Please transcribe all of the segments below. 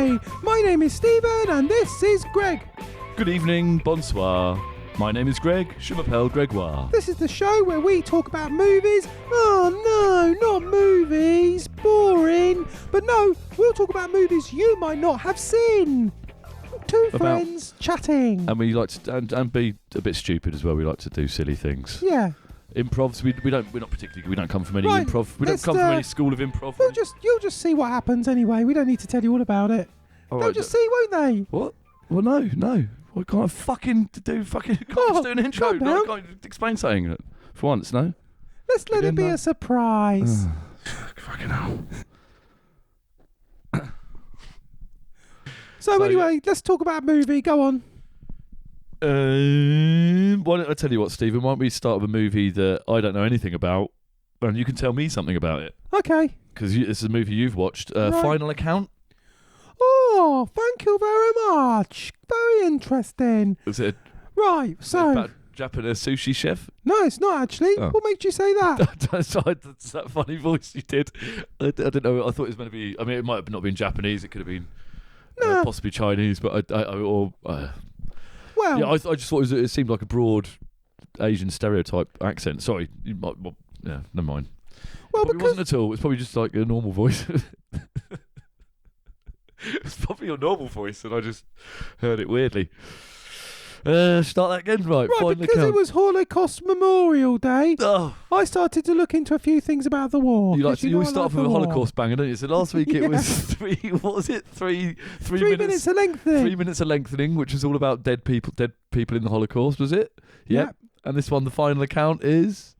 everybody. My name is Stephen and this is Greg. Good evening, bonsoir. My name is Greg, je m'appelle Gregoire. This is the show where we talk about movies. Oh no, not movies. Boring. But no, we'll talk about movies you might not have seen. Two friends chatting. And we like to and be a bit stupid as well. We like to do silly things. Yeah. Improvs, we're not particularly. We don't come from any Right, improv. We don't come from any school of improv. You'll just see what happens anyway. We don't need to tell you all about it. They'll just see, won't they? What? Well, no. Why can't I fucking do fucking? Can't just do an intro. No, I can't explain something for once. No. Let's let it be a surprise. Fucking hell. So anyway, let's talk about a movie. Go on. Why don't I tell you what, Stephen? Why don't we start with a movie that I don't know anything about, and you can tell me something about it? Okay. Because this is a movie you've watched. Right. Final Account. Oh, thank you very much. Very interesting. Is it Right, so... about Japanese sushi chef? No, it's not actually. Oh. What makes you say that? That's that funny voice you did. I don't know. I thought it was meant to be... I mean, it might have not been Japanese. It could have been possibly Chinese, but well... Yeah, I just thought it seemed like a broad Asian stereotype accent. Sorry. Yeah, never mind. Well, because... It wasn't at all. It's probably just like a normal voice. It's probably your normal voice, and I just heard it weirdly. Start that again, right? Because it was Holocaust Memorial Day. Oh. I started to look into a few things about the war. You always start off with a Holocaust banger, don't you? So last week it was three minutes of lengthening. 3 minutes of lengthening, which was all about dead people in the Holocaust, was it? Yep. And this one, the final account is.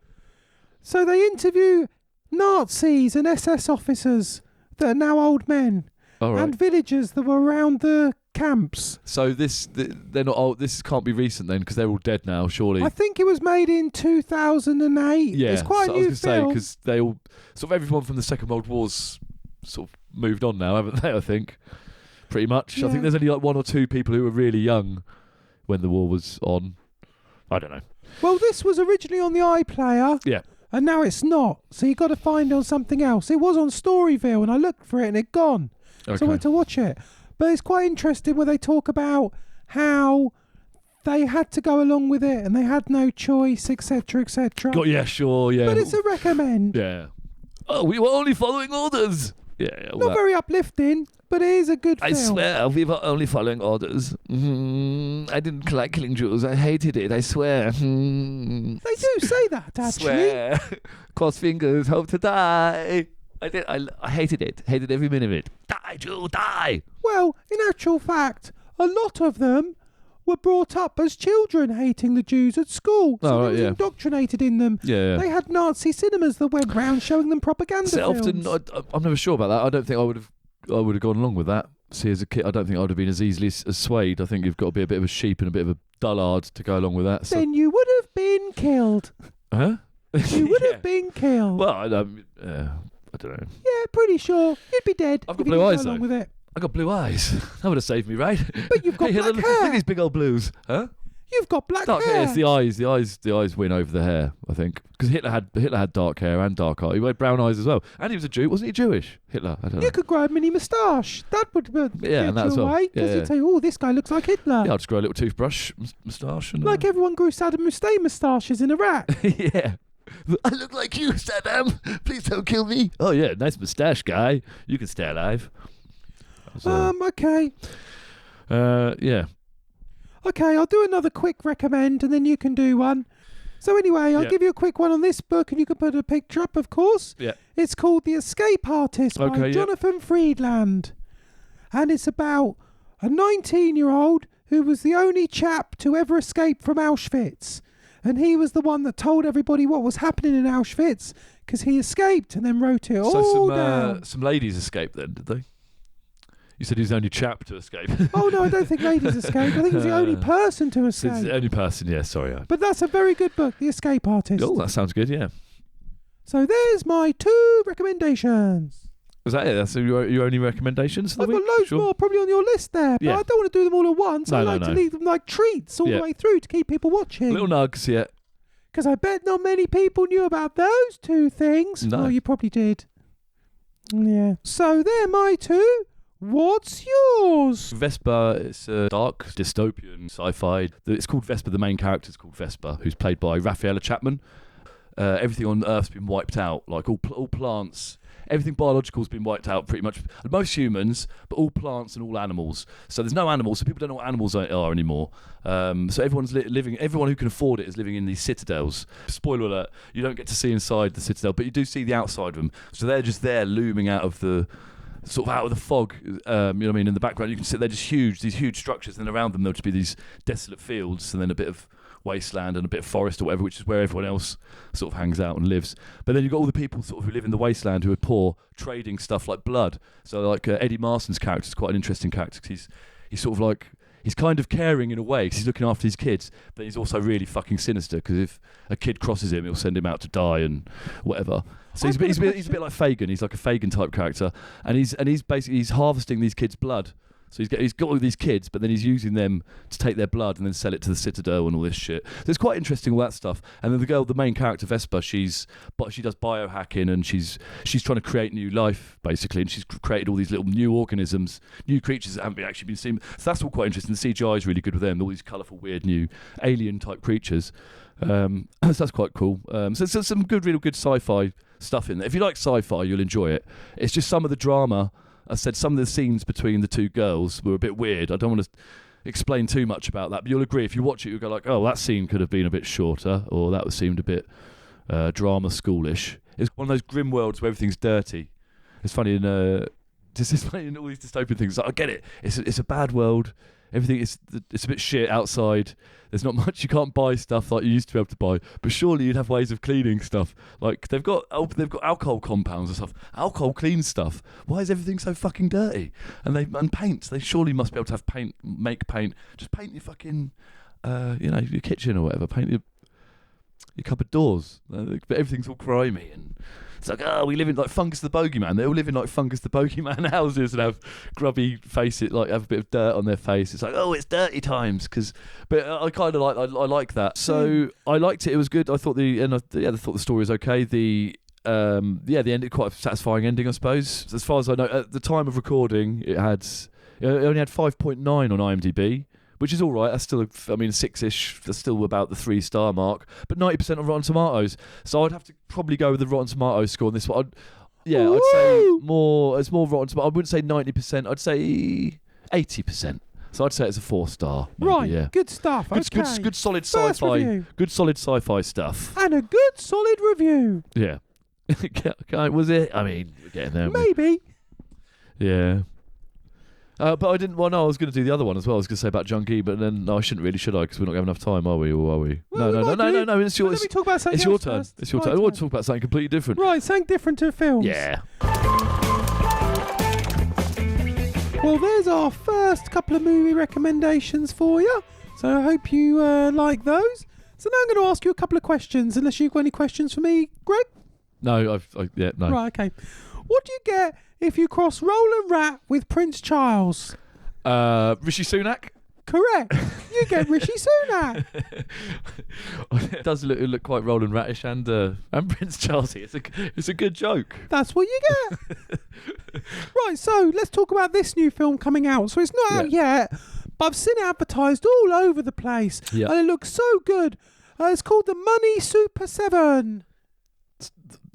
So they interview Nazis and SS officers that are now old men. All right. And villagers that were around the camps. So they're not old. This can't be recent then, because they're all dead now, surely. I think it was made in 2008. Yeah, it's quite a new I was going film. to say, because they all sort of everyone from the Second World War's sort of moved on now, haven't they? I think pretty much. Yeah. I think there's only like one or two people who were really young when the war was on. I don't know. Well, this was originally on the iPlayer. Yeah. And now it's not. So you got to find it on something else. It was on Storyville, and I looked for it, and it gone. Okay. So I went to watch it. But it's quite interesting where they talk about how they had to go along with it and they had no choice, etc., etc. Yeah, sure, yeah. But it's a recommend. Yeah. Oh, we were only following orders. Yeah. Not very uplifting, but it is a good film. I swear, we were only following orders. I didn't like killing Jews. I hated it, I swear. They do say that, actually. Swear. Cross fingers, hope to die. I hated it. Hated every minute of it. Die, Jew, die! Well, in actual fact, a lot of them were brought up as children hating the Jews at school. So they were indoctrinated in them. Yeah. They had Nazi cinemas that went round showing them propaganda films. Often, I'm never sure about that. I don't think I would have gone along with that. See, as a kid, I don't think I would have been as easily as swayed. I think you've got to be a bit of a sheep and a bit of a dullard to go along with that. Then you would have been killed. Huh? You would have been killed. Well, I don't know. Yeah, pretty sure. You'd be dead. I've got blue eyes, though. With it. I've got blue eyes. That would have saved me, right? But you've got black hair. Look at these big old blues. Huh? You've got black dark hair. It's the eyes. The eyes win over the hair, I think. Because Hitler had dark hair and dark eyes. He had brown eyes as well. And he was a Jew. Wasn't he Jewish? Hitler? I don't know. You could grow a mini moustache. That would and that as well. Because you'd say, oh, this guy looks like Hitler. Yeah, I'll just grow a little toothbrush moustache. Like everyone grew Saddam Hussein moustaches in Iraq. Yeah. I look like you, Saddam. Please don't kill me. Oh, yeah. Nice moustache, guy. You can stay alive. Okay. Yeah. Okay, I'll do another quick recommend and then you can do one. So anyway, I'll give you a quick one on this book and you can put a picture up, of course. Yeah. It's called The Escape Artist by Jonathan Friedland. And it's about a 19-year-old who was the only chap to ever escape from Auschwitz. And he was the one that told everybody what was happening in Auschwitz because he escaped and then wrote it all down. Some ladies escaped then, did they? You said he was the only chap to escape. Oh, no, I don't think ladies escaped. I think he's the only person to escape. It's the only person, yeah, sorry. But that's a very good book, The Escape Artist. Oh, that sounds good, yeah. So there's my 2 recommendations. Was that it? That's your only recommendations for the week? I've got loads more probably on your list there, but I don't want to do them all at once. I like to leave them like treats all the way through to keep people watching. Little nugs, yeah. Because I bet not many people knew about those 2 things. No. Oh, you probably did. Yeah. So they're my 2. What's yours? Vesper is a dark dystopian sci-fi. It's called Vesper. The main character is called Vesper, who's played by Raffaella Chapman. Everything on Earth's been wiped out, like all plants. Everything biological has been wiped out pretty much. Most humans, but all plants and all animals. So there's no animals, so people don't know what animals are anymore. So everyone's living. Everyone who can afford it is living in these citadels. Spoiler alert: you don't get to see inside the citadel, but you do see the outside of them. So they're just there looming out of the fog, you know what I mean, in the background. You can see they're just huge, these huge structures, and then around them there'll just be these desolate fields and then a bit of wasteland and a bit of forest or whatever, which is where everyone else sort of hangs out and lives. But then you've got all the people sort of who live in the wasteland who are poor, trading stuff like blood. So like Eddie Marston's character is quite an interesting character, because he's sort of like, he's kind of caring in a way because he's looking after his kids, but he's also really fucking sinister, because if a kid crosses him, he'll send him out to die and whatever. So he's a bit like Fagin. He's like a Fagin type character, and he's basically harvesting these kids' blood. So he's got all these kids, but then he's using them to take their blood and then sell it to the Citadel and all this shit. So it's quite interesting, all that stuff. And then the main character Vesper, she does biohacking, and she's trying to create new life basically, and she's created all these little new organisms, new creatures that haven't actually been seen. So that's all quite interesting. The CGI is really good with them. All these colourful, weird, new alien type creatures. So that's quite cool. So some real good sci-fi stuff in there. If you like sci-fi, you'll enjoy it. It's just some of the drama. I said some of the scenes between the two girls were a bit weird. I don't want to explain too much about that, but you'll agree if you watch it, you'll go like, oh, that scene could have been a bit shorter, or that seemed a bit drama schoolish. It's one of those grim worlds where everything's dirty. It's funny in all these dystopian things. Like, I get it. It's a bad world. Everything it's a bit shit outside. There's not much. You can't buy stuff like you used to be able to buy. But surely you'd have ways of cleaning stuff. Like they've got alcohol compounds and stuff. Alcohol cleans stuff. Why is everything so fucking dirty? And paints. They surely must be able to have paint. Make paint. Just paint your fucking, your kitchen or whatever. Paint your cupboard doors. But everything's all grimy and. It's like, we live in like Fungus the Bogeyman. They all live in like Fungus the Bogeyman houses and have grubby faces, like have a bit of dirt on their face. It's like, it's dirty times. But I kind of like, I like that. So I liked it. It was good. I thought the story was okay. The end, quite a satisfying ending, I suppose. As far as I know, at the time of recording, it only had 5.9 on IMDb. Which is all right. That's still, 6-ish. That's still about the 3-star mark. But 90% on Rotten Tomatoes. So I'd have to probably go with the Rotten Tomatoes score on this one. I'd say more. It's more Rotten Tomatoes. I wouldn't say 90%. I'd say 80%. So I'd say it's a 4-star. Maybe, right. Yeah. Good stuff. Good solid sci-fi. Good solid sci-fi stuff. And a good solid review. Yeah. Was it? We're getting there. Maybe. Yeah. But I didn't. Well, no, I was going to do the other one as well. I was going to say about Junkie, but then no, I shouldn't really, should I? Because we're not going to have enough time, are we? Or are we? Well, no. It's your. Let me talk about something. It's your turn. It's your turn. I want to talk about something completely different. Right, something different to films. Yeah. Well, there's our first couple of movie recommendations for you. So I hope you like those. So now I'm going to ask you a couple of questions. Unless you've got any questions for me, Greg. No, no. Right, okay. What do you get if you cross Roland Rat with Prince Charles? Rishi Sunak? Correct. You get Rishi Sunak. It does look quite Roland Rattish and Prince Charlesy. It's a good joke. That's what you get. Right, so let's talk about this new film coming out. So it's not out yet, but I've seen it advertised all over the place. Yeah. And it looks so good. It's called The Money Super 7.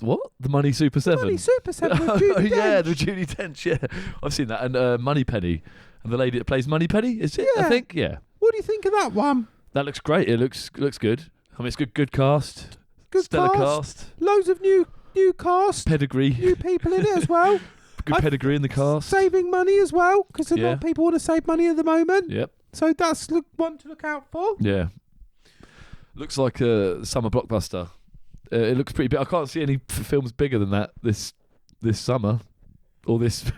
What? The Money Super 7? Money Super 7 with Judi Dench. Yeah, the Judi Dench, yeah. I've seen that. And Moneypenny. And the lady that plays Moneypenny, is it? Yeah. I think, yeah. What do you think of that one? That looks great. It looks good. It's good cast. Good Stellar cast. Loads of new cast. Pedigree. New people in it as well. Good pedigree in the cast. Saving money as well, because a lot of people want to save money at the moment. Yep. So that's one to look out for. Yeah. Looks like a summer blockbuster. It looks pretty big. I can't see any films bigger than that this summer or this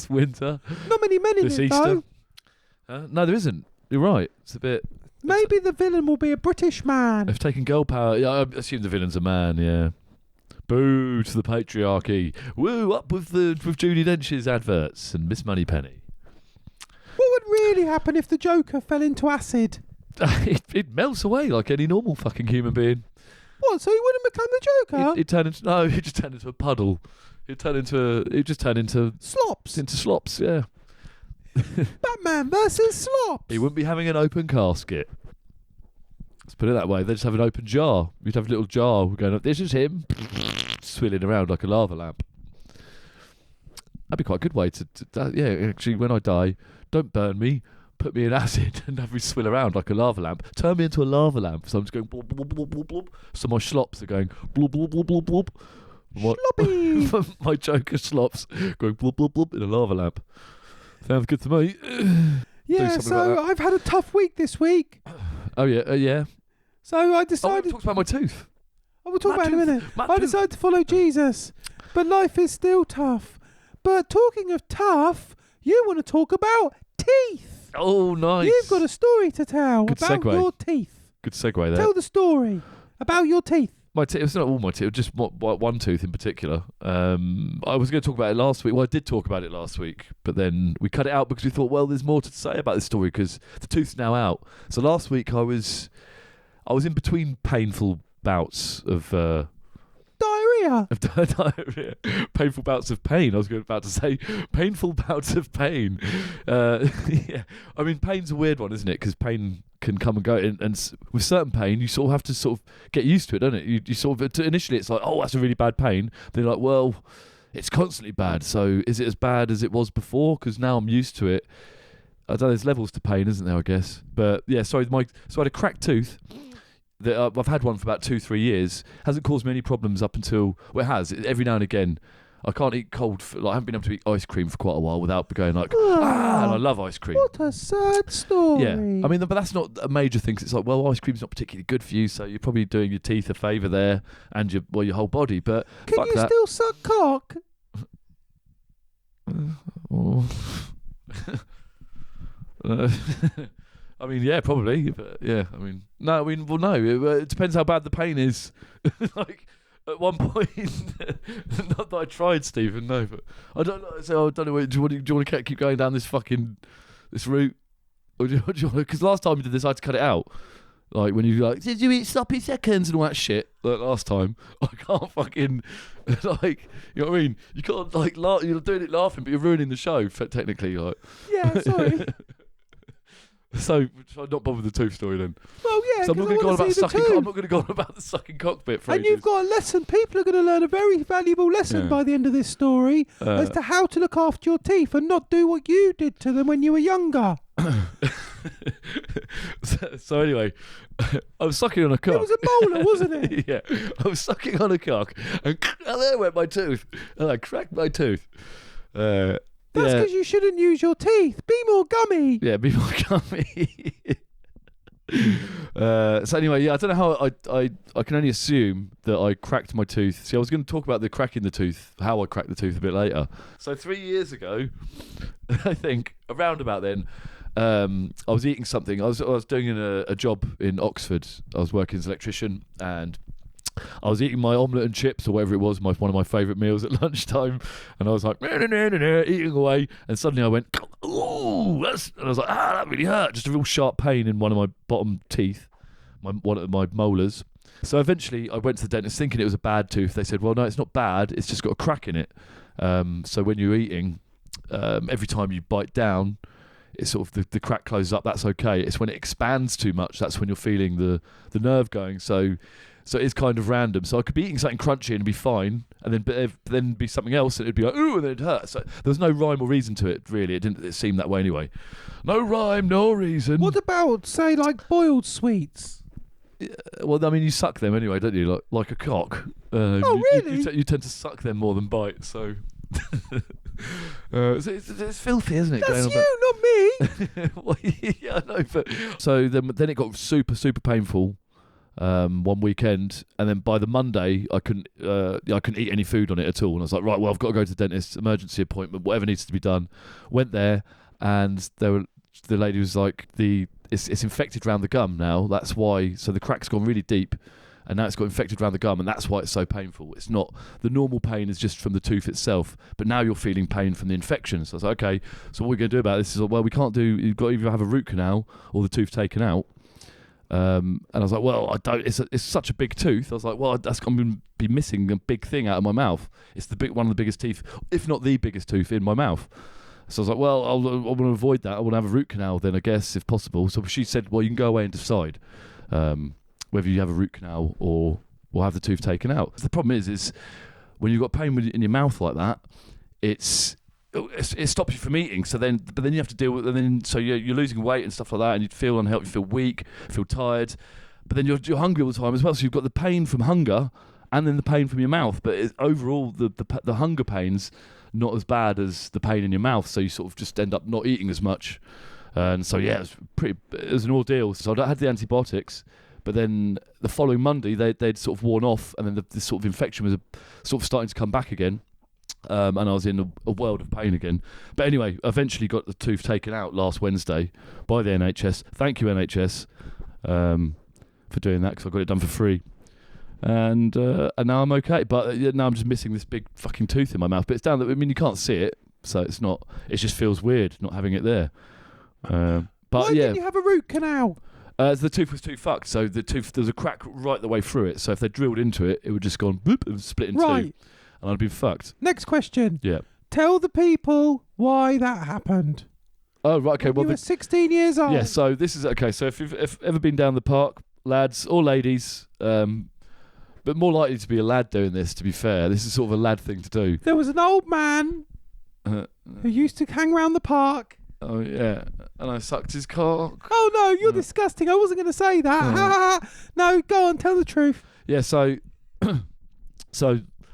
winter. Not many men in this it, Easter. though. No, there isn't. You're right. It's a bit. Maybe the villain will be a British man. They've taken girl power. Yeah, I assume the villain's a man. Yeah. Boo to the patriarchy. Woo up with Judi Dench's adverts and Miss Moneypenny. What would really happen if the Joker fell into acid? It melts away like any normal fucking human being. What? So he wouldn't become the Joker? It just turned into a puddle. It just turned into slops. Into slops, yeah. Batman versus Slops. He wouldn't be having an open casket. Let's put it that way. They just have an open jar. You'd have a little jar going up. This is him, swilling around like a lava lamp. That'd be quite a good way to yeah, actually, when I die, don't burn me. Put me in acid and have me swill around like a lava lamp. Turn me into a lava lamp. So I'm just going blub, blub, blub, blub, blub. So my slops are going blub, blub, blub, blub, blub. Sloppy. My Joker slops going blub, blub, blub in a lava lamp. Sounds good to me. Yeah, so like I've had a tough week this week. Oh, yeah, yeah. So I decided... talk about my tooth. I will talk about it in a minute. I decided to follow Jesus. But life is still tough. But talking of tough, you want to talk about teeth. Oh, nice. You've got a story to tell Good about segue. your teeth. Good segue there. Tell the story about your teeth. My teeth, it's not all my teeth, just one tooth in particular. I was going to talk about it last week. Well, I did talk about it last week, but then we cut it out because we thought, well, there's more to say about this story because the tooth's now out. So last week I was in between painful bouts of Diarrhea. diarrhea, painful bouts of pain. I was about to say painful bouts of pain. Yeah, I mean, pain's a weird one, isn't it? Because pain can come and go, and with certain pain, you sort of have to sort of get used to it, don't it? You sort of initially it's like, oh, that's a really bad pain. Then you're like, well, it's constantly bad. So is it as bad as it was before? Because now I'm used to it. I don't know. There's levels to pain, isn't there? I guess. But yeah, so I had a cracked tooth. That I've had one for about 2-3 years. Hasn't caused me any problems up until, well, it has. Every now and again, I can't eat cold. I haven't been able to eat ice cream for quite a while without going like, and I love ice cream. What a sad story. Yeah, I mean, but that's not a major thing. 'Cause it's like, well, ice cream's not particularly good for you, so you're probably doing your teeth a favour there and your whole body. But can fuck you that. still suck cock? I mean, yeah, probably, but yeah, I mean, no, it depends how bad the pain is. Like, at one point, not that I tried, Stephen, no, but I don't know. So I don't know. Do you want to keep going down this route, or do you want to? Because last time we did this, I had to cut it out. Like when you like, did you eat sloppy seconds and all that shit? Like last time, I can't fucking like, you know what I mean? You can't like you're doing it laughing, but you're ruining the show technically. Like, yeah, sorry. So should I not bother with the tooth story then? Well, yeah. So I'm not going to go on about sucking. I'm not going to go on about the sucking cockpit for And ages. you've got a lesson. People are going to learn a very valuable lesson by the end of this story as to how to look after your teeth and not do what you did to them when you were younger. So anyway, I was sucking on a cock. It was a molar, wasn't it? Yeah, I was sucking on a cock, and there went my tooth, and I cracked my tooth. That's because you shouldn't use your teeth. Be more gummy. Yeah, be more gummy. So anyway, yeah, I don't know how I can only assume that I cracked my tooth. See, I was going to talk about the cracking the tooth, how I cracked the tooth a bit later. So 3 years ago, I think, around about then, I was eating something. I was doing a job in Oxford. I was working as an electrician, and I was eating my omelette and chips or whatever it was, one of my favourite meals at lunchtime, and I was like eating away, and suddenly I went, ooh, and I was like, that really hurt. Just a real sharp pain in one of my bottom teeth, one of my molars. So eventually I went to the dentist thinking it was a bad tooth. They said, well, no, it's not bad. It's just got a crack in it. So when you're eating, every time you bite down, it's sort of the crack closes up. That's okay. It's when it expands too much. That's when you're feeling the nerve going. So it's kind of random. So I could be eating something crunchy and it'd be fine, and then be something else and it'd be like, ooh, and then it'd hurt. So there was no rhyme or reason to it, really. It seemed that way anyway. No rhyme, no reason. What about, say, like boiled sweets? Well, I mean, you suck them anyway, don't you? Like a cock. Oh, really? You tend to suck them more than bite, so... it's filthy, isn't it? That's you, not me. Well, yeah, I know. But so then it got super, super painful one weekend, and then by the Monday I couldn't eat any food on it at all. And I was like, right, well, I've got to go to the dentist, emergency appointment, whatever needs to be done. Went there, and the lady was like, it's infected around the gum now. That's why. So the crack's gone really deep. And now it's got infected around the gum, and that's why it's so painful. It's not, the normal pain is just from the tooth itself, but now you're feeling pain from the infection. So I was like, okay, so what are we going to do about this? Is like, well, we can't you've got to either have a root canal or the tooth taken out. And I was like, well, it's such a big tooth. I was like, well, I'm going to be missing a big thing out of my mouth. It's one of the biggest teeth, if not the biggest tooth in my mouth. So I was like, well, I want to avoid that. I want to have a root canal then, I guess, if possible. So she said, well, you can go away and decide whether you have a root canal or have the tooth taken out. The problem is when you've got pain in your mouth like that, it stops you from eating. But then you have to deal with, and then so you're losing weight and stuff like that, and you feel unhealthy, you feel weak, feel tired. But then you're hungry all the time as well. So you've got the pain from hunger, and then the pain from your mouth. But overall, the hunger pain's not as bad as the pain in your mouth. So you sort of just end up not eating as much. And so it was an ordeal. So I had the antibiotics. But then the following Monday, they'd sort of worn off, and then the sort of infection was sort of starting to come back again. And I was in a world of pain again. But anyway, I eventually got the tooth taken out last Wednesday by the NHS. Thank you, NHS, for doing that, because I got it done for free. And now I'm okay. But now I'm just missing this big fucking tooth in my mouth. But it's down there. I mean, you can't see it, so it's not. It just feels weird not having it there. But why didn't you have a root canal? The tooth was too fucked, so there's a crack right the way through it. So if they drilled into it, it would just gone boop and split in two, and I'd been fucked. Next question. Yeah. Tell the people why that happened. Oh, right, okay. You were 16 years old. Yeah. So this is okay. So if you've ever been down the park, lads or ladies, but more likely to be a lad doing this. To be fair, this is sort of a lad thing to do. There was an old man who used to hang around the park. Oh yeah, and I sucked his cock. Oh no, you're disgusting. I wasn't going to say that. No, go on, tell the truth. Yeah, so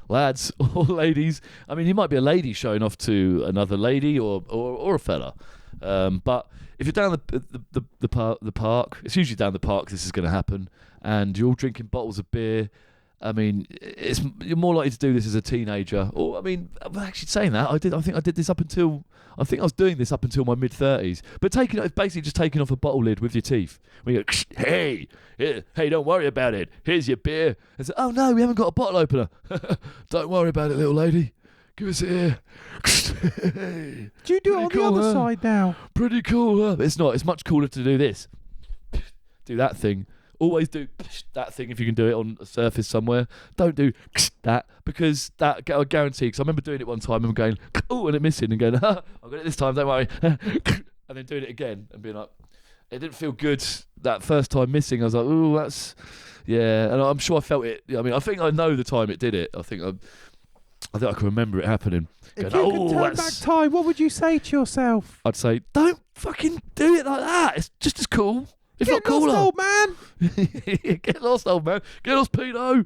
lads or ladies. I mean, he might be a lady showing off to another lady or a fella. But if you're down the park, it's usually down the park this is going to happen, and you're all drinking bottles of beer. I mean, you're more likely to do this as a teenager. Or I mean, actually saying that, I think I did this up until. I think I was doing this up until my mid-30s. But it's basically just taking off a bottle lid with your teeth. When you go, hey, don't worry about it. Here's your beer. And say, oh no, we haven't got a bottle opener. Don't worry about it, little lady. Give us it here. Do you do it on the other side now? Pretty cool, huh? It's not. It's much cooler to do this. Do that thing. Always do that thing if you can do it on a surface somewhere. Don't do that, because that I guarantee. Because I remember doing it one time and going, oh, and it missing, and going, I got it this time. Don't worry, and then doing it again and being like, it didn't feel good that first time missing. I was like, oh, that's and I'm sure I felt it. I mean, I think I know the time it did it. I think I can remember it happening. If you could turn back time, what would you say to yourself? I'd say, don't fucking do it like that. It's just as cool. If Get not cooler. Lost, old man. Get lost, old man. Get lost, pedo.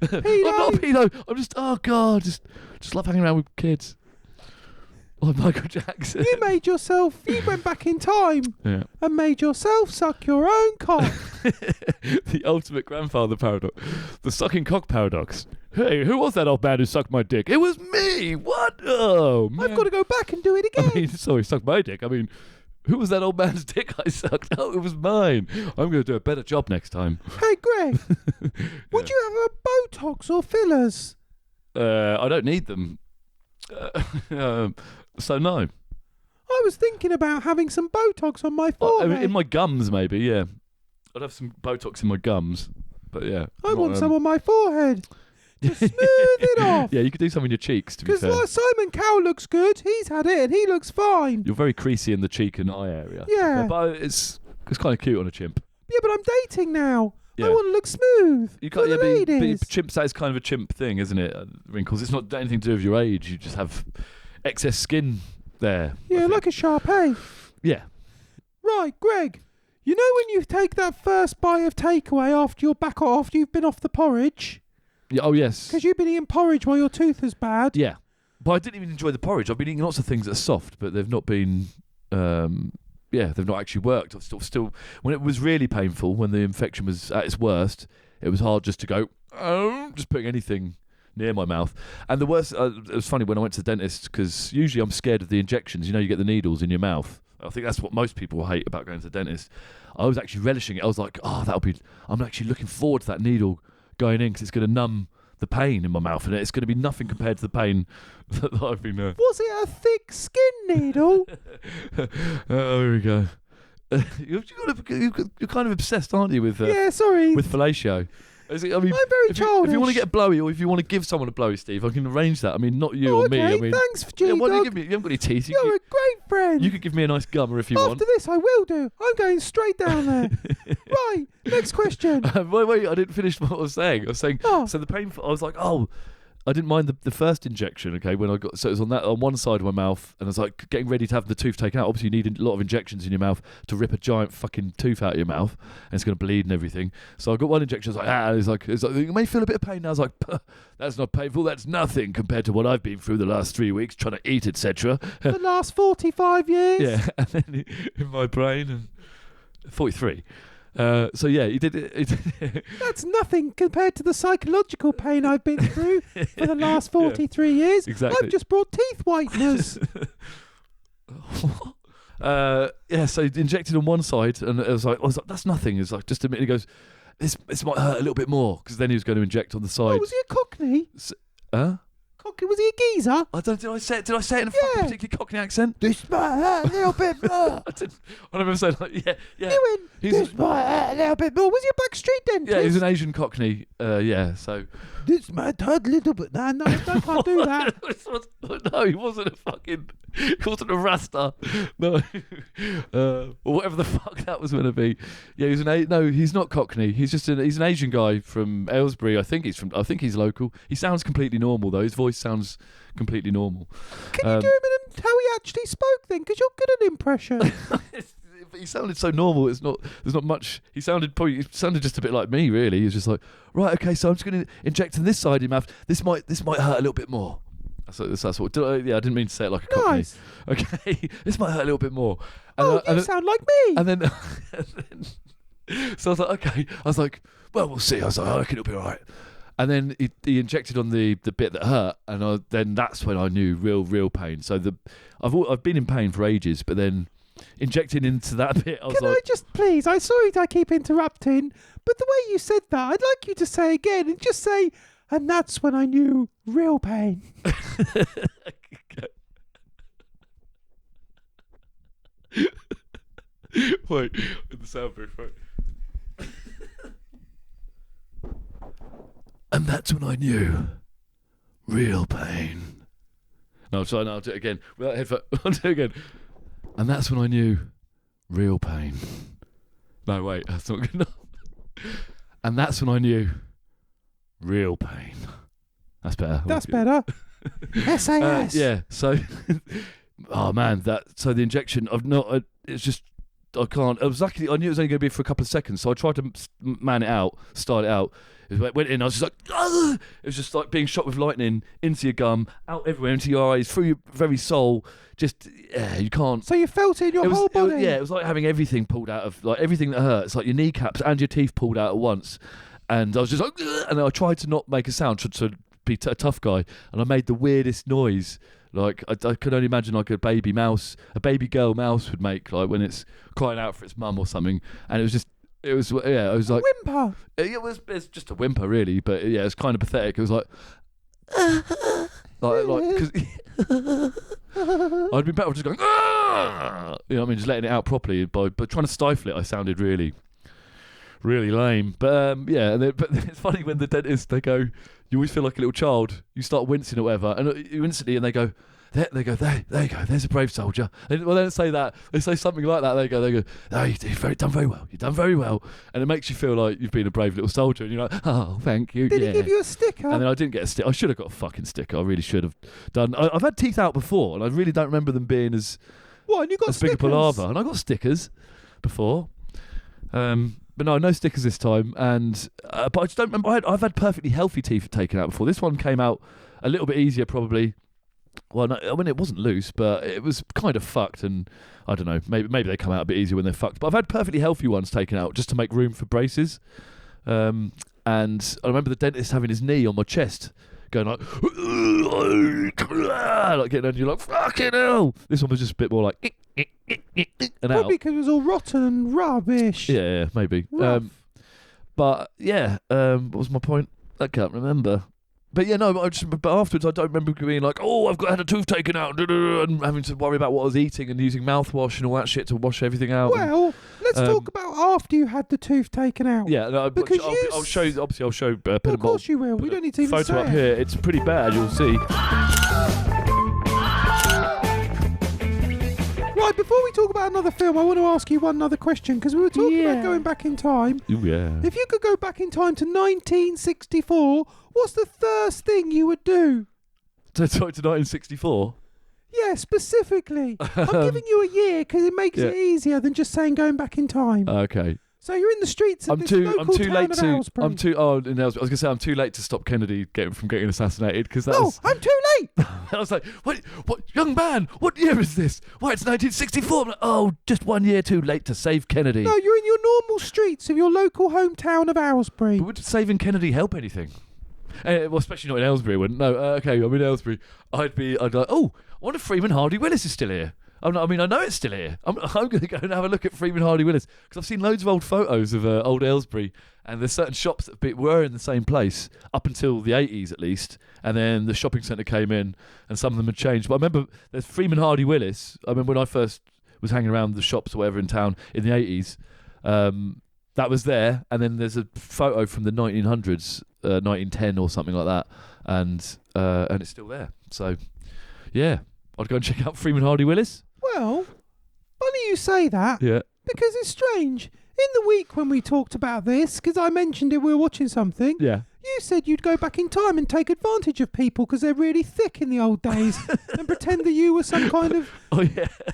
I'm not a pedo. I'm just, oh God, just love hanging around with kids. Like Michael Jackson. You went back in time and made yourself suck your own cock. The ultimate grandfather paradox. The sucking cock paradox. Hey, who was that old man who sucked my dick? It was me. What? Oh, man. I've got to go back and do it again. I mean, sorry, suck my dick. I mean, who was that old man's dick I sucked? Oh, it was mine. I'm going to do a better job next time. Hey, Greg, would you have a Botox or fillers? I don't need them. So no. I was thinking about having some Botox on my forehead. In my gums, maybe, yeah. I'd have some Botox in my gums, but yeah. I want some on my forehead. To smooth it off. Yeah, you could do some in your cheeks, to be fair. Because Simon Cowell looks good. He's had it and he looks fine. You're very creasy in the cheek and eye area. Yeah. But it's kind of cute on a chimp. Yeah, but I'm dating now. Yeah. I want to look smooth. You can't, for the ladies. But chimps, that is kind of a chimp thing, isn't it? Wrinkles. It's not anything to do with your age. You just have excess skin there. Yeah, like a Shar-Pei. Yeah. Right, Greg. You know when you take that first bite of takeaway after you've been off the porridge? Yeah. Oh, yes. Because you've been eating porridge while your tooth is bad. Yeah. But I didn't even enjoy the porridge. I've been eating lots of things that are soft, but they've not been... they've not actually worked. I've still, when it was really painful, when the infection was at its worst, it was hard just to go, just putting anything near my mouth. And the worst, it was funny when I went to the dentist, because usually I'm scared of the injections. You know, you get the needles in your mouth. I think that's what most people hate about going to the dentist. I was actually relishing it. I was like, I'm actually looking forward to that needle going in, because it's going to numb the pain in my mouth, and it's going to be nothing compared to the pain that I've been... Was it a thick skin needle? Oh, here we go. You're kind of obsessed, aren't you, with yeah, sorry. with fellatio? I mean, I'm very childish. If you want to get a blowy, or if you want to give someone a blowy, Steve, I can arrange that. I mean, not you or me. I mean, thanks, G-Dog. Why do you give me? You haven't got any teeth. You're a great friend. You could give me a nice gummer if you want. After this, I will do. I'm going straight down there. Right, next question. Wait, I didn't finish what I was saying. I was saying, so the pain, I was like, I didn't mind the first injection, okay, when I got, so it was on one side of my mouth, and I was like getting ready to have the tooth taken out. Obviously you need a lot of injections in your mouth to rip a giant fucking tooth out of your mouth, and it's going to bleed and everything. So I got one injection, I was like, it's like, you may feel a bit of pain now. I was like, that's not painful, that's nothing compared to what I've been through the last 3 weeks trying to eat, etc. The last 45 years? Yeah, and then in my brain, and 43. So yeah, he did it. That's nothing compared to the psychological pain I've been through for the last 43 years. Exactly. I've just brought teeth whiteners. Yeah, so he injected on one side, and I was like, that's nothing. It's like just a minute. He goes, this might hurt a little bit more, because then he was going to inject on the side. Oh, was he a Cockney? Was he a geezer? I don't. Did I say it in a fucking particular Cockney accent? This might hurt a little bit more. I remember saying like, yeah. You win. This might hurt a little bit more. Was he a backstreet dentist? Yeah, he's an Asian Cockney. Yeah, so. This might hurt a little bit. No, I can't do that. No, he wasn't he wasn't a Rasta. No. Or whatever the fuck that was going to be. Yeah, he's not Cockney. He's an Asian guy from Aylesbury. I think he's local. He sounds completely normal though. His voice sounds completely normal. Can you do him in how he actually spoke then? Because you're good at impression. He sounded so normal. There's not much. He sounded just a bit like me, really. He was just like, right, okay, so I'm just going to inject on this side of your mouth. This might hurt a little bit more. That's what. I didn't mean to say it like a Cockney. Nice. Okay, this might hurt a little bit more. And you sound like me. And then, so I was like, okay. I was like, well, we'll see. I was like, I reckon it'll be all right. And then he injected on the bit that hurt, and then that's when I knew real pain. So I've been in pain for ages, but then injecting into that bit, I was Can I just please? I'm sorry I keep interrupting, but the way you said that, I'd like you to say again and just say, and that's when I knew real pain. Wait, in the soundproof, right? And that's when I knew real pain. No, sorry, no, I'll do it again. Without headphone, I'll do it again. And that's when I knew real pain. No, wait, that's not good enough. And that's when I knew real pain. That's better. That's better. SAS. Yeah, so, oh man, so the injection, it's just, I can't. I was lucky. I knew it was only going to be for a couple of seconds, so I tried to start it out. It went in. I was just like, ugh! It was just like being shot with lightning into your gum, out everywhere, into your eyes, through your very soul. Just, you can't. So you felt it in your whole body. It was like having everything pulled out of, like everything that hurts, like your kneecaps and your teeth pulled out at once. And I was just like, ugh! And I tried to not make a sound, to be a tough guy, and I made the weirdest noise. Like I could only imagine like a baby girl mouse would make, like when it's crying out for its mum or something. And it was like a whimper. It's just a whimper really, but yeah, it's kind of pathetic. It was like because I'd been better off just going, ah! You know what I mean, just letting it out properly. But trying to stifle it, I sounded really, really lame. But but it's funny when the dentist, they go, you always feel like a little child. You start wincing or whatever, and you instantly, and they go, there you go, there's a brave soldier. And, well, they don't say that. They say something like that. They go, oh, you've done very well. You've done very well. And it makes you feel like you've been a brave little soldier. And you're like, oh, thank you. Did he give you a sticker? And then I didn't get a sticker. I should have got a fucking sticker. I really should have done. I've had teeth out before, and I really don't remember them being as and you got as big a palaver. And I got stickers before. But no stickers this time. And but I just don't remember. I've had perfectly healthy teeth taken out before. This one came out a little bit easier, probably. Well, no, I mean, it wasn't loose, but it was kind of fucked, and I don't know, maybe they come out a bit easier when they're fucked. But I've had perfectly healthy ones taken out just to make room for braces. And I remember the dentist having his knee on my chest, going like getting under you, like, fucking hell. This one was just a bit more like and probably out. because it was all rotten and rubbish. Yeah, maybe. But yeah, what was my point? I can't remember. But yeah, no. But afterwards, I don't remember being like, "Oh, had a tooth taken out," and having to worry about what I was eating and using mouthwash and all that shit to wash everything out. Well, let's talk about after you had the tooth taken out. Yeah, no, because I'll show you. Obviously, I'll show. Well, of course you will. We don't need to even photo say up here. It's pretty bad. You'll see. Right, before we talk about another film, I want to ask you one other question, because we were talking about going back in time. Ooh, yeah. If you could go back in time to 1964, what's the first thing you would do? To 1964? Yeah, specifically. I'm giving you a year because it makes it easier than just saying going back in time. Okay. So you're in the streets of local town of Aylesbury. in Aylesbury. I was going to say I'm too late to stop Kennedy from getting assassinated because that's. I'm too late. I was like, what, young man? What year is this? Why, it's 1964. I'm like, oh, just 1 year too late to save Kennedy. No, you're in your normal streets of your local hometown of Aylesbury. But would saving Kennedy help anything? Well, especially not in Aylesbury. No, okay, I'm in Aylesbury. I'd like, oh, I wonder if Freeman Hardy Willis is still here. I know it's still here. I'm going to go and have a look at Freeman Hardy Willis because I've seen loads of old photos of old Aylesbury, and there's certain shops that were in the same place up until the 80s at least, and then the shopping centre came in and some of them had changed. But I remember there's Freeman Hardy Willis. I remember when I first was hanging around the shops or whatever in town in the 80s, that was there, and then there's a photo from the 1900s, 1910 or something like that, and it's still there. So, yeah, I'd go and check out Freeman Hardy Willis. Well, funny you say that. Yeah. Because it's strange. In the week when we talked about this, because I mentioned it, we were watching something. Yeah. You said you'd go back in time and take advantage of people because they're really thick in the old days and pretend that you were some kind of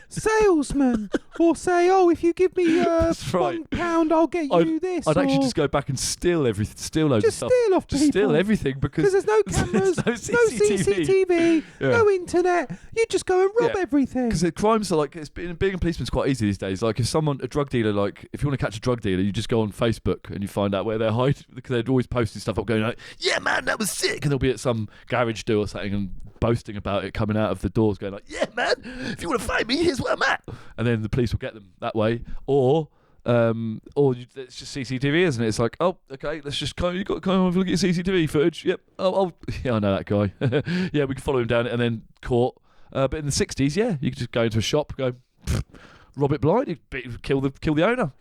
salesman, or say, oh, if you give me £1, I'll get you this. I'd actually just go back and steal everything, steal loads of stuff. Just steal off people. Just steal everything because there's no cameras, no CCTV, no internet. You just go and rob everything. Because the crimes are like, being a policeman's quite easy these days. Like if a drug dealer, like if you want to catch a drug dealer, you just go on Facebook and you find out where they're hiding, because they're always posting stuff up going like, yeah man, that was sick, and they'll be at some garage door or something and boasting about it, coming out of the doors going like, yeah man, if you want to find me, here's where I'm at, and then the police will get them that way. Or it's just CCTV, isn't it? It's like, oh, okay, let's just you got to come have a look at your CCTV footage. Yep. Oh, yeah, I know that guy. Yeah, we can follow him down and then court. But in the 60s, yeah, you could just go into a shop, go rob it blind, you kill the owner.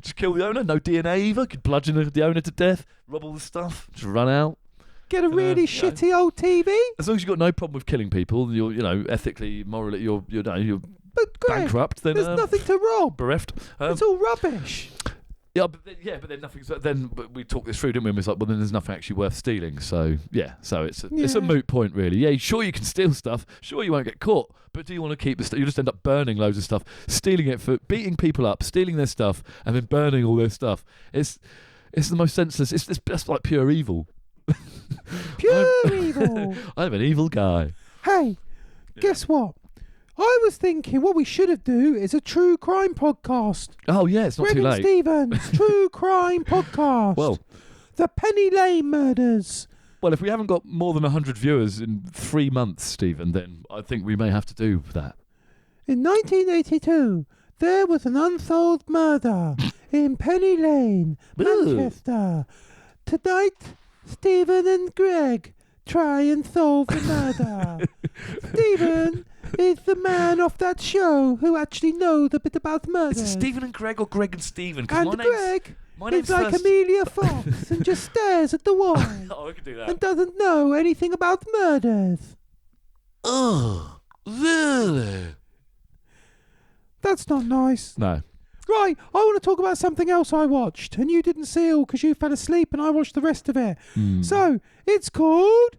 Just kill the owner. No DNA either. Could bludgeon the owner to death. Rob all the stuff. Just run out. Get a really shitty old TV. As long as you've got no problem with killing people, you're ethically, morally, you're but Greg, bankrupt. Then there's nothing to rob. Bereft. It's all rubbish. But then nothing. Then we talked this through, didn't we? And it's like, well, then there's nothing actually worth stealing. So it's a moot point, really. Yeah, sure you can steal stuff. Sure you won't get caught. But do you want to keep the stuff? You just end up burning loads of stuff, stealing it for beating people up, stealing their stuff, and then burning all their stuff. It's the most senseless. It's just like pure evil. Pure evil. I'm an evil guy. Hey, guess what? I was thinking what we should do is a true crime podcast. Oh, yeah, it's not too late. Stevens, true crime podcast. Well, the Penny Lane murders. Well, if we haven't got more than 100 viewers in 3 months, Stephen, then I think we may have to do that. In 1982, there was an unsolved murder in Penny Lane, Manchester. Tonight, Stephen and Greg try and solve the murder. Stephen is the man off that show who actually knows a bit about murder. Is it Stephen and Greg or Greg and Stephen? And Greg is like Amelia Fox and just stares at the wall. Oh, I can do that. And doesn't know anything about murders. Oh, really? That's not nice. No. Right, I want to talk about something else I watched, and you didn't see all because you fell asleep and I watched the rest of it. So, it's called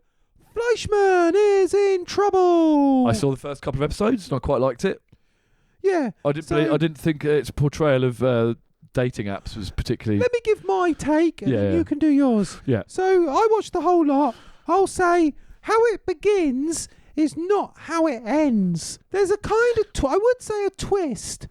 Fleishman is in Trouble. I saw the first couple of episodes and I quite liked it. Yeah. I didn't think its portrayal of dating apps was particularly... Let me give my take and then you can do yours. Yeah. So, I watched the whole lot. I'll say how it begins is not how it ends. There's a kind of, I would say a twist,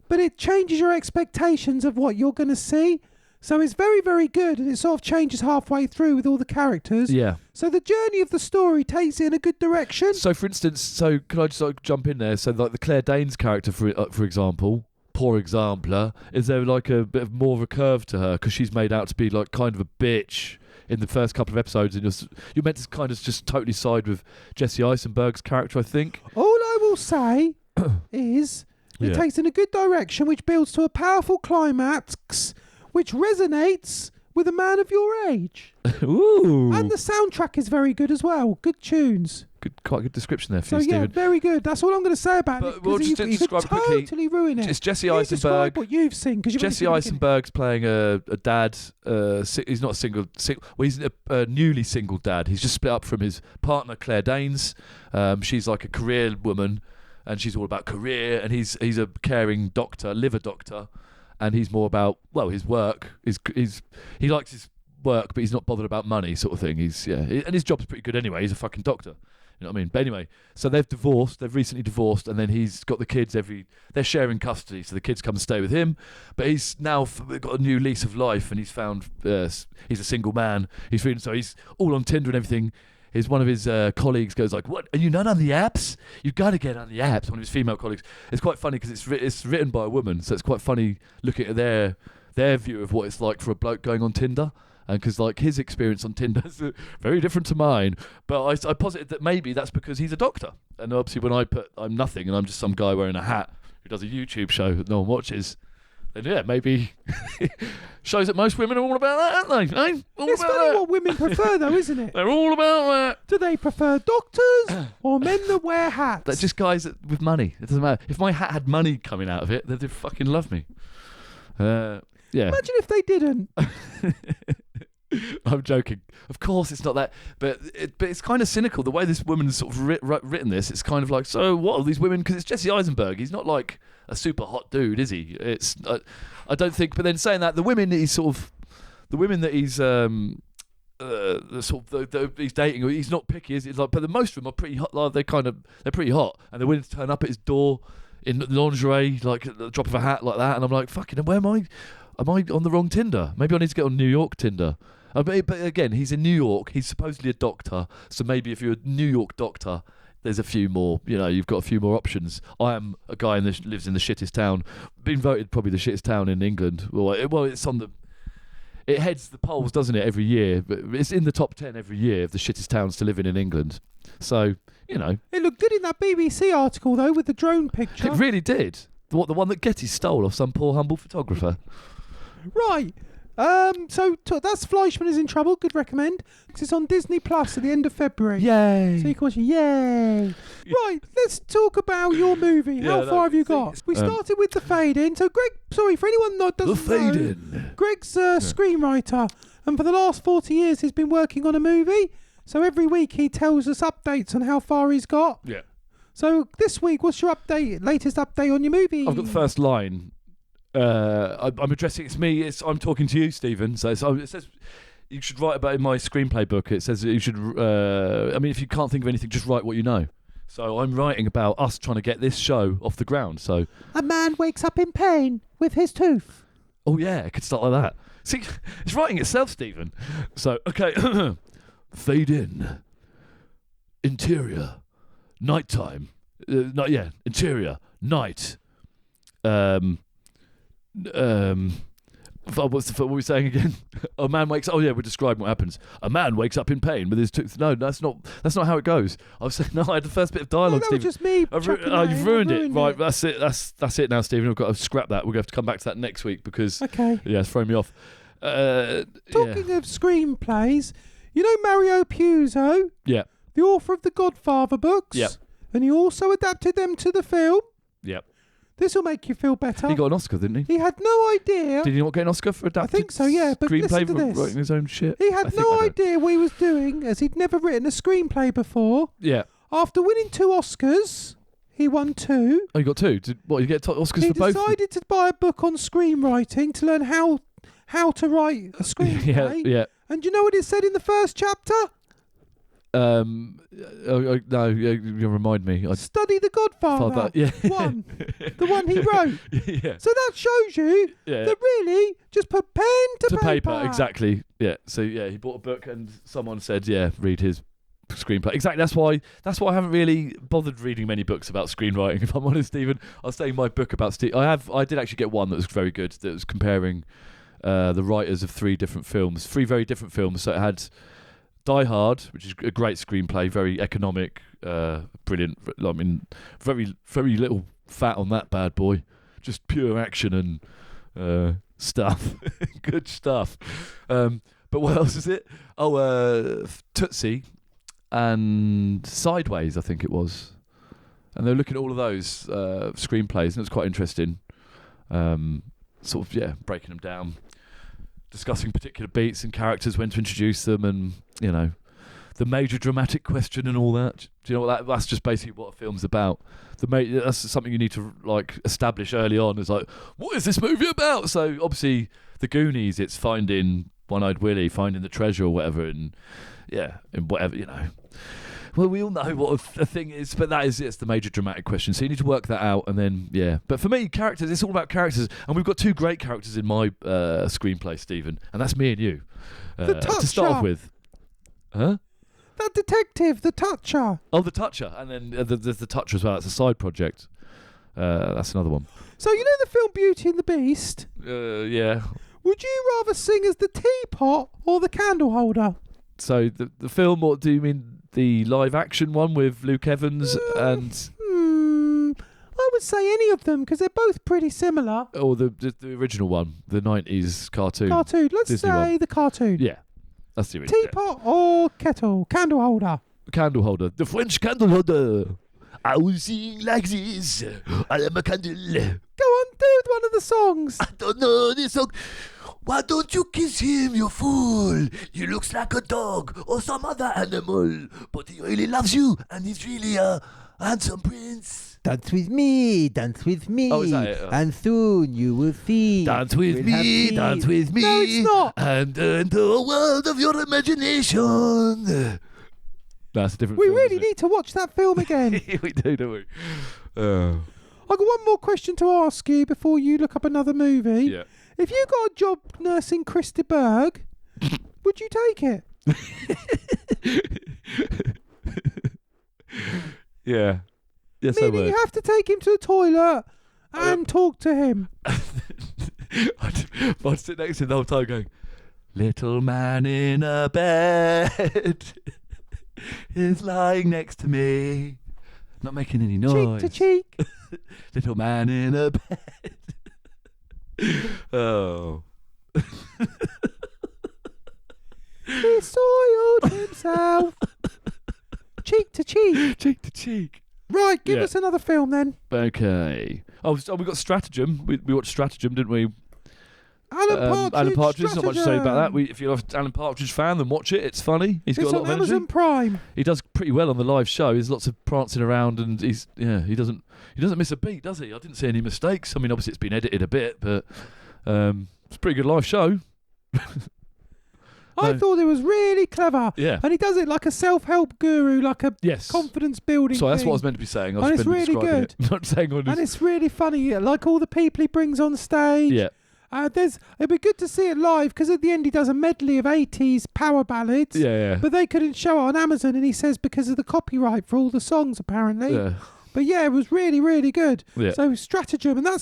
but it changes your expectations of what you're going to see. So it's very, very good, and it sort of changes halfway through with all the characters. Yeah. So the journey of the story takes it in a good direction. So, for instance, could I just jump in there? So, like the Claire Danes character, for example, is there like a bit of more of a curve to her because she's made out to be like kind of a bitch in the first couple of episodes, and you're meant to kind of just totally side with Jesse Eisenberg's character, I think. All I will say is it takes in a good direction, which builds to a powerful climax, which resonates with a man of your age. Ooh. And the soundtrack is very good as well. Good tunes. Quite a good description there for so you, Stephen. Very good. That's all I'm going to say about it. We'll just you describe could quickly. Totally ruin it. It's Jesse Eisenberg. Eisenberg. What you've seen, because Jesse Eisenberg's playing a dad. He's not a single. Well, he's a newly single dad. He's just split up from his partner Claire Danes. She's like a career woman, and she's all about career. And he's a caring doctor, liver doctor, and he's more about his work. He likes his work, but he's not bothered about money, sort of thing. And his job's pretty good anyway. He's a fucking doctor. You know what I mean? But anyway, so they've divorced. They've recently divorced, and then he's got the kids. They're sharing custody, so the kids come and stay with him. But he's now got a new lease of life, and he's found he's a single man. He's all on Tinder and everything. One of his colleagues goes like, "What? Are you not on the apps? You've got to get on the apps." One of his female colleagues. It's quite funny because it's written by a woman, so it's quite funny looking at their view of what it's like for a bloke going on Tinder. And because like his experience on Tinder is very different to mine, but I posited that maybe that's because he's a doctor, and obviously when I put I'm nothing and I'm just some guy wearing a hat who does a YouTube show that no one watches, then maybe shows that most women are all about that, aren't they? It's funny what women prefer, though, isn't it? They're all about that. Do they prefer doctors or men that wear hats? They're just guys with money. It doesn't matter if my hat had money coming out of it, they'd fucking love me. Yeah. Imagine if they didn't. I'm joking. Of course, it's not that, but it's kind of cynical the way this woman's sort of written this. It's kind of like, so what are these women? Because it's Jesse Eisenberg. He's not like a super hot dude, is he? It's I don't think. But then saying that, the women that he's he's dating, he's not picky, is he? Like, but most of them are pretty hot. Like, they're pretty hot, and they're willing to turn up at his door in lingerie, like at the drop of a hat, like that. And I'm like, fucking, where am I? Am I on the wrong Tinder? Maybe I need to get on New York Tinder. But again, he's in New York. He's supposedly a doctor. So maybe if you're a New York doctor, there's a few more, you've got a few more options. I am a guy lives in the shittest town. Been voted probably the shittest town in England. It heads the polls, doesn't it, every year? But it's in the top 10 every year of the shittest towns to live in England. So, It looked good in that BBC article, though, with the drone picture. It really did. The one that Getty stole off some poor humble photographer. Right. So that's Fleishman is in Trouble. Good recommend. Because it's on Disney Plus at the end of February. Yay. So you can watch it. Yay. Right. Let's talk about your movie. How far have you got? We started with The Fade In. So Greg, sorry, for anyone that doesn't The Fade In. Greg's a screenwriter. And for the last 40 years, he's been working on a movie. So every week he tells us updates on how far he's got. Yeah. So this week, what's your latest update on your movie? I've got the first line. I'm addressing it's me. I'm talking to you, Stephen. So it says you should write about it in my screenplay book. It says you should. If you can't think of anything, just write what you know. So I'm writing about us trying to get this show off the ground. So a man wakes up in pain with his tooth. Oh yeah, it could start like that. See, it's writing itself, Stephen. So okay, Fade in. Interior, nighttime. Interior, night. What were we saying again? A man wakes up. Oh yeah, we're describing what happens. A man wakes up in pain with his tooth. No, that's not how it goes. I was saying no. I had the first bit of dialogue. No, that was just me. You've ruined it. Right, that's it. That's it now, Stephen. We've got to scrap that. We're going to have to come back to that next week because it's thrown me off. Talking of screenplays, you know Mario Puzo? Yeah. The author of the Godfather books. Yeah. And he also adapted them to the film. Yep. This will make you feel better. He got an Oscar, didn't he? He had no idea. Did he not get an Oscar for adapting? I think so, yeah. But listen to this. Writing his own shit? He had no idea what he was doing, as he'd never written a screenplay before. Yeah. After winning 2 Oscars, he won 2. Oh, you got 2? You get Oscars for both? He decided to buy a book on screenwriting to learn how to write a screenplay. Yeah. And do you know what it said in the first chapter? No, you remind me. Study The Godfather. One. The one he wrote. Yeah. So that shows you that really just put pen to paper. Exactly. Yeah. So he bought a book and someone said, read his screenplay. Exactly. That's why I haven't really bothered reading many books about screenwriting. If I'm honest, Stephen, I was saying my book about I did actually get one that was very good. That was comparing the writers of three very different films. So it had Die Hard, which is a great screenplay, very economic, brilliant. I mean, very, very little fat on that bad boy. Just pure action and stuff. Good stuff. But what else is it? Tootsie and Sideways, I think it was. And they're looking at all of those screenplays, and it was quite interesting. Breaking them down, discussing particular beats and characters, when to introduce them, and the major dramatic question and all that. Do you know what that's just basically what a film's about. That's something you need to establish early on. Is like, what is this movie about? So obviously, The Goonies, it's finding One-Eyed Willie, finding the treasure or whatever, and whatever. Well, we all know what a thing is, but it's the major dramatic question. So you need to work that out, and then But for me, characters, it's all about characters, and we've got two great characters in my screenplay, Stephen, and that's me and you. To start off with, huh? That detective, the Toucher. Oh, the Toucher, and then there's the Toucher as well. It's a side project. That's another one. So you know the film Beauty and the Beast? Yeah. Would you rather sing as the teapot or the candle holder? So the film, or do you mean the live action one with Luke Evans and? I would say any of them because they're both pretty similar. Or the original one, the 90s cartoon. Let's Disney say one. the cartoon. Yeah, that's the original. Teapot or kettle, candle holder. Candle holder, the French candle holder. I will sing like this. I am a candle. Go on, do one of the songs. I don't know this song. Why don't you kiss him, you fool? He looks like a dog or some other animal, but he really loves you, and he's really a handsome prince. Dance with me, Oh, is that it? and soon you will see. Dance with me. No, it's not. And enter a world of your imagination. That's a different We film, really isn't need to watch that film again. it? We do, don't we? I've got one more question to ask you before you look up another movie. Yeah. If you got a job nursing Chris de Burgh, would you take it? Yeah. Yes, I Meaning would. you have to take him to the toilet and talk to him. I'd sit next to him the whole time going, little man in a bed is lying next to me, not making any noise. Cheek to cheek. Little man in a bed. Oh. He soiled himself. Cheek to cheek. Cheek to cheek. Right, give us another film then. Okay. Oh, we got Stratagem. We watched Stratagem, didn't we? Alan Partridge. Not much to say about that. If you're an Alan Partridge fan, then watch it. It's funny. He's got a lot of energy. It's on Amazon Prime. He does pretty well on the live show. There's lots of prancing around, and he doesn't miss a beat, does he? I didn't see any mistakes. I mean, obviously it's been edited a bit, but it's a pretty good live show. I thought it was really clever. Yeah. And he does it like a self-help guru, like a confidence building So that's thing. what I was meant to be saying. And it's really good. Not saying on and it's really funny, like all the people he brings on stage. Yeah. It'd be good to see it live because at the end he does a medley of 80s power ballads. Yeah. But they couldn't show it on Amazon, and he says because of the copyright for all the songs, apparently. Yeah. But yeah, it was really, really good. Yeah. So Stratagem, and I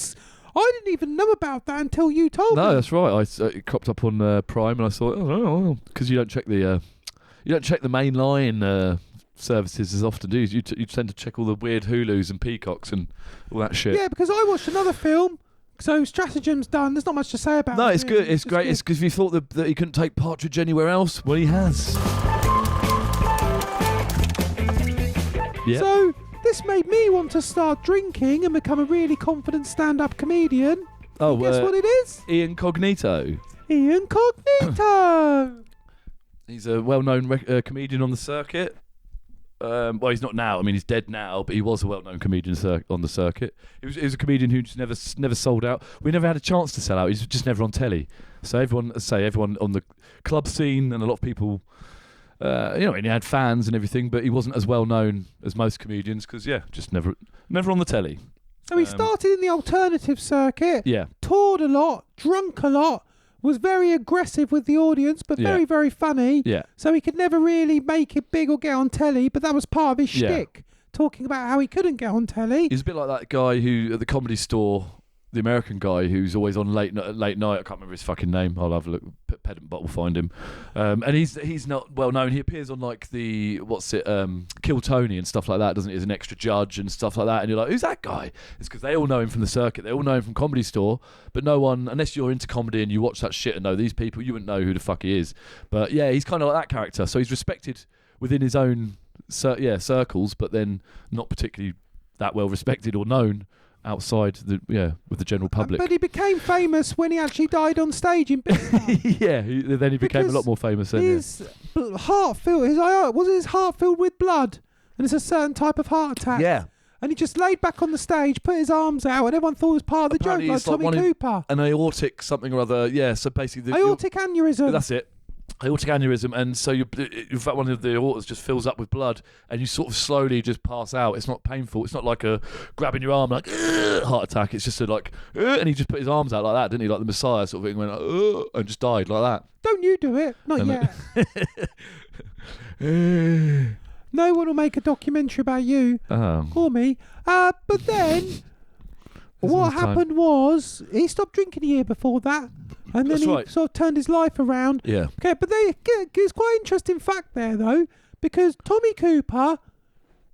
didn't even know about that until you told me. No, that's right. It cropped up on Prime, and I thought, because you don't check the mainline services as often, do you? You tend to check all the weird Hulus and Peacocks and all that shit. Yeah, because I watched another film. So Stratagem's done. There's not much to say about it. No, it's good. It's great. It's because if you thought that he couldn't take Partridge anywhere else, well, he has. Yeah. So this made me want to start drinking and become a really confident stand-up comedian. Oh, guess what it is? Ian Cognito. Ian Cognito. He's a well-known comedian on the circuit. Well, he's not now. I mean, he's dead now, but he was a well-known comedian on the circuit. He was a comedian who just never sold out. We never had a chance to sell out. He's just never on telly. So everyone on the club scene and a lot of people, and he had fans and everything, but he wasn't as well-known as most comedians because, just never on the telly. So he started in the alternative circuit, Yeah. toured a lot, drunk a lot, was very aggressive with the audience, but very, very funny. Yeah. So he could never really make it big or get on telly, but that was part of his shtick, talking about how he couldn't get on telly. He's a bit like that guy who, at the Comedy Store, the American guy who's always on late night. I can't remember his fucking name. I'll have a look. Pedant Bot will find him. And he's not well known. He appears on like the Kill Tony and stuff like that, doesn't he? As an extra judge and stuff like that. And you're like, who's that guy? It's because they all know him from the circuit. They all know him from Comedy Store. But no one, unless you're into comedy and you watch that shit and know these people, you wouldn't know who the fuck he is. But yeah, he's kind of like that character. So he's respected within his own circles, but then not particularly that well respected or known outside with the general public. But he became famous when he actually died on stage in Big Time. Then he became a lot more famous. His heart filled. His heart filled with blood, and it's a certain type of heart attack. Yeah. And he just laid back on the stage, put his arms out, and everyone thought it was part of the joke, like Tommy Cooper. An aortic something or other. Yeah. So basically, aortic aneurysm. That's it. Aortic aneurysm, and so in fact one of the aortas just fills up with blood, and you sort of slowly just pass out. It's not painful. It's not like a grabbing your arm like heart attack. It's just and he just put his arms out like that, didn't he? Like the Messiah sort of thing, went and just died like that. Don't you do it? Not yet. No one will make a documentary about you or me. But then what happened was he stopped drinking a year before that. And then sort of turned his life around. Yeah. Okay, but there's quite an interesting fact there, though, because Tommy Cooper,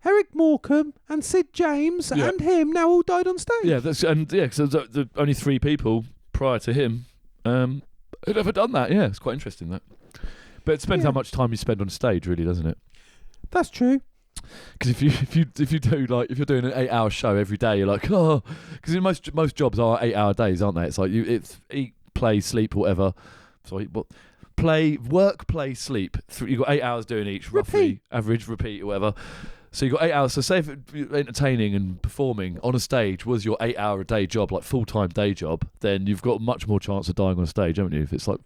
Eric Morecambe, and Sid James and him now all died on stage. Yeah, so the only 3 people prior to him had ever done that. Yeah, it's quite interesting, that. But it depends how much time you spend on stage, really, doesn't it? That's true. Because if you do if you're doing an 8-hour show every day, you're like, because most jobs are 8-hour days, aren't they? It's like it's eat, play, sleep, whatever. Sorry, work, play, sleep. You've got 8 hours doing each, roughly, average, repeat, or whatever. So you've got 8 hours. So say if entertaining and performing on a stage was your 8-hour a day job, like full-time day job, then you've got much more chance of dying on stage, haven't you? If it's like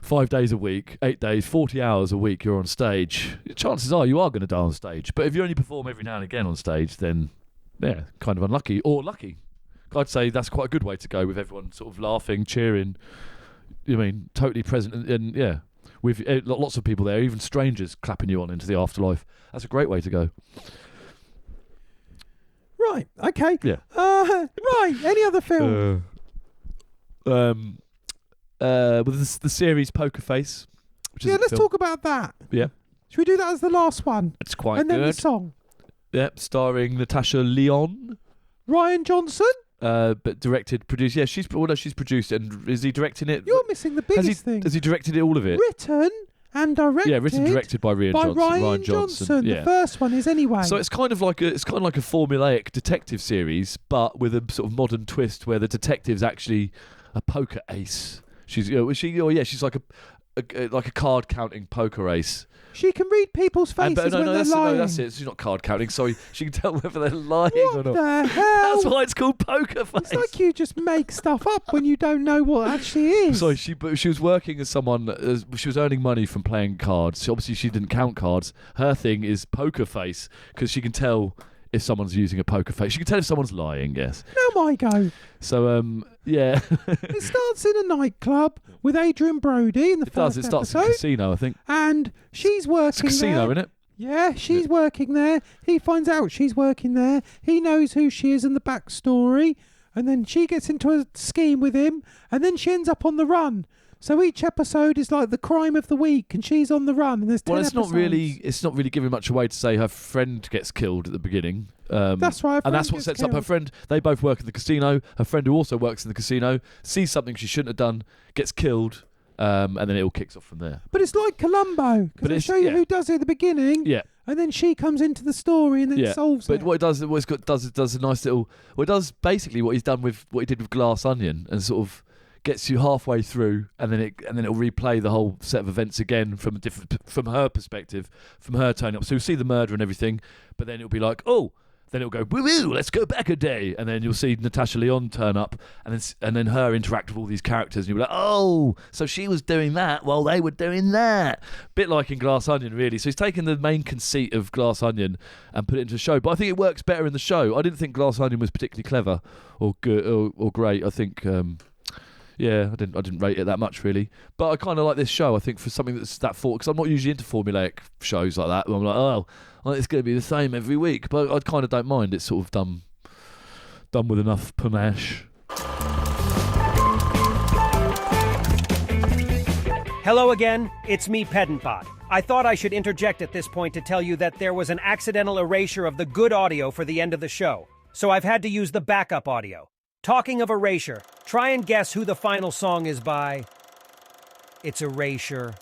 5 days a week, 8 days, 40 hours a week you're on stage, chances are you are going to die on stage. But if you only perform every now and again on stage, then, yeah, kind of unlucky or lucky. I'd say that's quite a good way to go, with everyone sort of laughing, cheering, totally present, and yeah, with lots of people there, even strangers clapping you on into the afterlife. That's a great way to go. Right, okay. Yeah. Right, any other film? With the series Poker Face. Let's talk about that. Yeah. Should we do that as the last one? It's quite good. And then the song. Yep, starring Natasha Lyonne. Ryan Johnson? But directed, produced. Yeah, she's produced, and is he directing it? You're missing the biggest thing. Has he directed it, all of it? Written and directed. Yeah, written and directed by Ryan Johnson. Yeah. The first one is anyway. So it's kind of like a formulaic detective series, but with a sort of modern twist where the detective's actually a poker ace. She's like a card counting poker ace. She can read people's faces when they're lying. No, that's it. She's not card counting. Sorry, she can tell whether they're lying or not. What the hell? That's why it's called Poker Face. It's like you just make stuff up when you don't know what actually is. Sorry, she was working as someone. She was earning money from playing cards. So obviously, she didn't count cards. Her thing is Poker Face, because she can tell if someone's using a poker face. She can tell if someone's lying, yes. Now my go. So, yeah. It starts in a nightclub with Adrian Brody in the first episode. It starts in a casino, I think. And she's working It's a casino, there. Isn't it? Yeah, she's working there. He finds out she's working there. He knows who she is and the backstory. And then she gets into a scheme with him. And then she ends up on the run. So each episode is like the crime of the week, and she's on the run. And there's 10 episodes. It's not really giving much away to say her friend gets killed at the beginning. That's right. And that's what sets up her friend. They both work in the casino. Her friend, who also works in the casino, sees something she shouldn't have done, gets killed, and then it all kicks off from there. But it's like Columbo, because they show you who does it at the beginning. Yeah. And then she comes into the story and then solves it. But what it does, it does a nice little. Well, it does basically what he's done with what he did with Glass Onion, and sort of gets you halfway through, and then it'll replay the whole set of events again from her perspective, from her turning up. So you'll see the murder and everything, but then it'll be like, then it'll go, woo, let's go back a day, and then you'll see Natasha Lyonne turn up, and then her interact with all these characters, and you'll be like, so she was doing that while they were doing that. Bit like in Glass Onion, really. So he's taken the main conceit of Glass Onion and put it into a show, but I think it works better in the show. I didn't think Glass Onion was particularly clever or good or great. I think. Yeah, I didn't rate it that much, really. But I kind of like this show, I think, for something that's that because I'm not usually into formulaic shows like that. I'm like, it's going to be the same every week. But I kind of don't mind. It's sort of done with enough panache. Hello again, it's me, Pedantbot. I thought I should interject at this point to tell you that there was an accidental erasure of the good audio for the end of the show, so I've had to use the backup audio. Talking of erasure, try and guess who the final song is by. It's Erasure.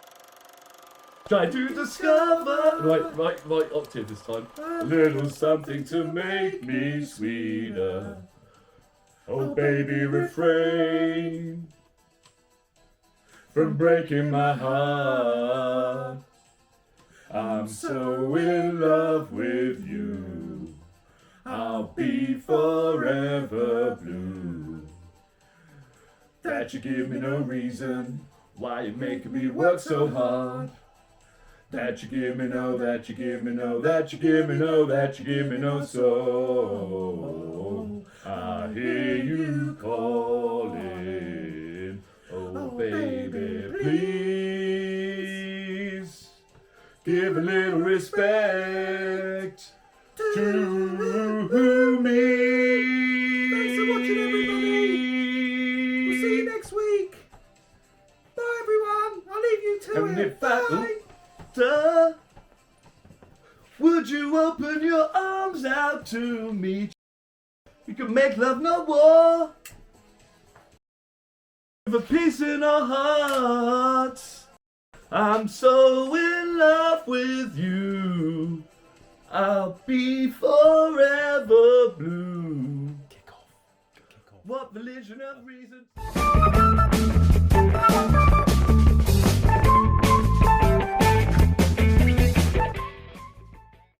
Try to discover. Right octave this time. A little something to make me sweeter. Oh, baby, refrain from breaking my heart. I'm so in love with you. I'll be forever blue. That you give me no reason why you're making me work so hard. That you give me no, that you give me no, that you give me no, that you give me no, so I hear you calling. Oh, baby, please give a little respect to me. Thanks for watching, everybody. We'll see you next week. Bye, everyone. I'll leave you to And it. if I- Bye. Would you open your arms out to me? We can make love, not war. With a peace in our hearts. I'm so in love with you. I'll be forever blue. Kick off. What religion of reason?